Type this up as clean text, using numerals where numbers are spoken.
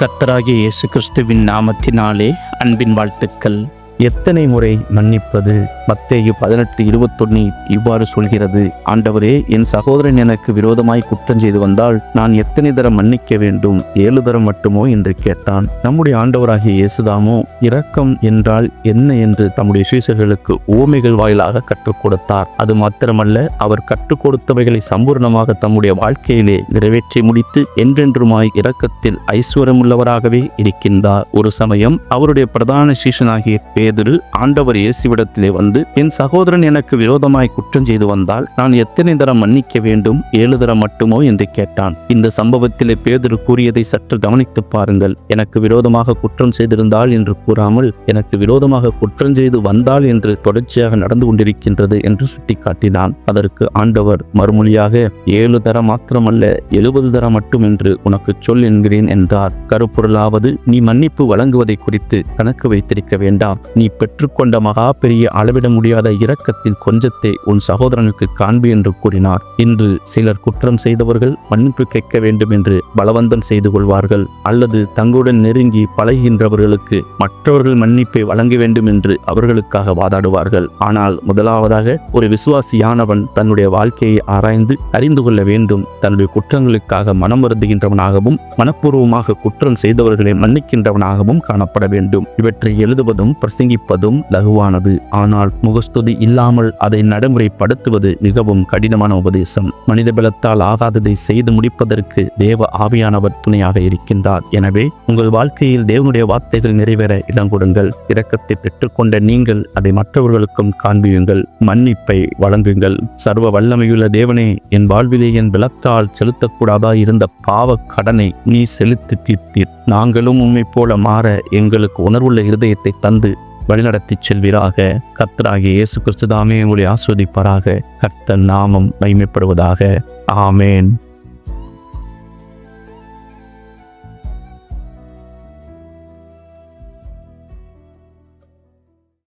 கர்த்தராகிய இயேசு கிறிஸ்துவின் நாமத்தினாலே அன்பின் வாழ்த்துக்கள். எத்தனை முறை மன்னிப்பது? மத்தேயு 18:21 இவ்வாறு சொல்கிறது: ஆண்டவரே, என் சகோதரன் எனக்கு விரோதமாய் குற்றம் செய்து வந்தால் நான் எத்தனை தரம் மன்னிக்க வேண்டும்? 7 தரம் மட்டுமோ என்று கேட்டான். நம்முடைய ஆண்டவராகிய இயேசுதாமோ இரக்கம் என்றால் என்ன என்று தம்முடைய சீஷர்களுக்கு உவமைகள் வாயிலாக கற்றுக் கொடுத்தார். அது மாத்திரமல்ல, அவர் கற்றுக் கொடுத்தவைகளை சம்பூர்ணமாக தம்முடைய வாழ்க்கையிலே நிறைவேற்றி முடித்து என்றென்றுமாய் இரக்கத்தில் ஐஸ்வர்யமுள்ளவராகவே இருக்கின்றார். ஒரு சமயம் அவருடைய பிரதான சீஷனாகிய பேதுரு ஆண்டவர் இயேசுவிடத்திலே வந்து, என் சகோதரன் எனக்கு விரோதமாய் குற்றம் செய்து வந்தால் நான் எத்தனை தரம் மன்னிக்க வேண்டும்? 7 தரம் மட்டுமோ என்று கேட்டான். இந்த சம்பவத்திலே பேதுரு கூறியதை சற்று கவனித்து பாருங்கள். எனக்கு விரோதமாக குற்றம் செய்திருந்தால் என்று கூறாமல், எனக்கு விரோதமாக குற்றம் செய்து வந்தால் என்று தொடர்ச்சியாக நடந்து கொண்டிருக்கின்றது என்று சுட்டிக்காட்டினான். அதற்கு ஆண்டவர் மறுமொழியாக, 7 தரம் மாத்திரமல்ல, 70 தரம் மட்டும் என்று உனக்கு சொல் என்கிறேன் என்றார். கருப்பொருளாவது, நீ மன்னிப்பு வழங்குவதை குறித்து கணக்கு வைத்திருக்க வேண்டாம். நீ பெற்றுக்கொண்ட மகா பெரிய அளவிட முடியாத இரக்கத்தில் கொஞ்சத்தை உன் சகோதரனுக்கு காண்பி என்று கூறினார். இன்று சிலர் குற்றம் செய்தவர்கள் மன்னிப்பு கேட்க வேண்டும் என்று பலவந்தம் செய்து கொள்வார்கள், அல்லது தங்களுடன் நெருங்கி பழகுகின்றவர்களுக்கு மற்றவர்கள் மன்னிப்பை வழங்க வேண்டும் என்று அவர்களுக்காக வாதாடுவார்கள். ஆனால் முதலாவதாக ஒரு விசுவாசியானவன் தன்னுடைய வாழ்க்கையை ஆராய்ந்து அறிந்து கொள்ள வேண்டும். தன்னுடைய குற்றங்களுக்காக மனம் வருந்துகின்றவனாகவும் மனப்பூர்வமாக குற்றம் செய்தவர்களை மன்னிக்கின்றவனாகவும் காணப்பட வேண்டும். இவற்றை எழுதுவதும் பிரசங்கிப்பதும் லகுவானது, ஆனால் முகஸ்துதி இல்லாமல் அதை நடைமுறைப்படுத்துவது மிகவும் கடினமான உபதேசம். மனித பலத்தால் ஆகாததை செய்து முடிப்பதற்கு தேவ ஆவியானவர் துணையாக இருக்கின்றார். எனவே உங்கள் வாழ்க்கையில் தேவனுடைய வார்த்தைகள் நிறைவேற இடம் கொடுங்கள். இரக்கத்தை பெற்றுக்கொண்ட நீங்கள் அதை மற்றவர்களுக்கும் காண்பியுங்கள். மன்னிப்பை வழங்குங்கள். சர்வ வல்லமையுள்ள தேவனே, என் வாழ்விலே என் பலத்தால் செலுத்தக்கூடாதா இருந்த பாவ கடனை நீ செலுத்தி தீர்த்தீர். நாங்களும் உம்மை போல மாற எங்களுக்கு உணர்வுள்ள இருதயத்தை தந்து வழிநடத்தி செல்வீராக. கர்த்தராகிய இயேசு கிறிஸ்து தாமே உங்களை ஆசீர்வதிப்பாராக. கர்த்தர் நாமம் மகிமைப்படுவதாக. ஆமேன்.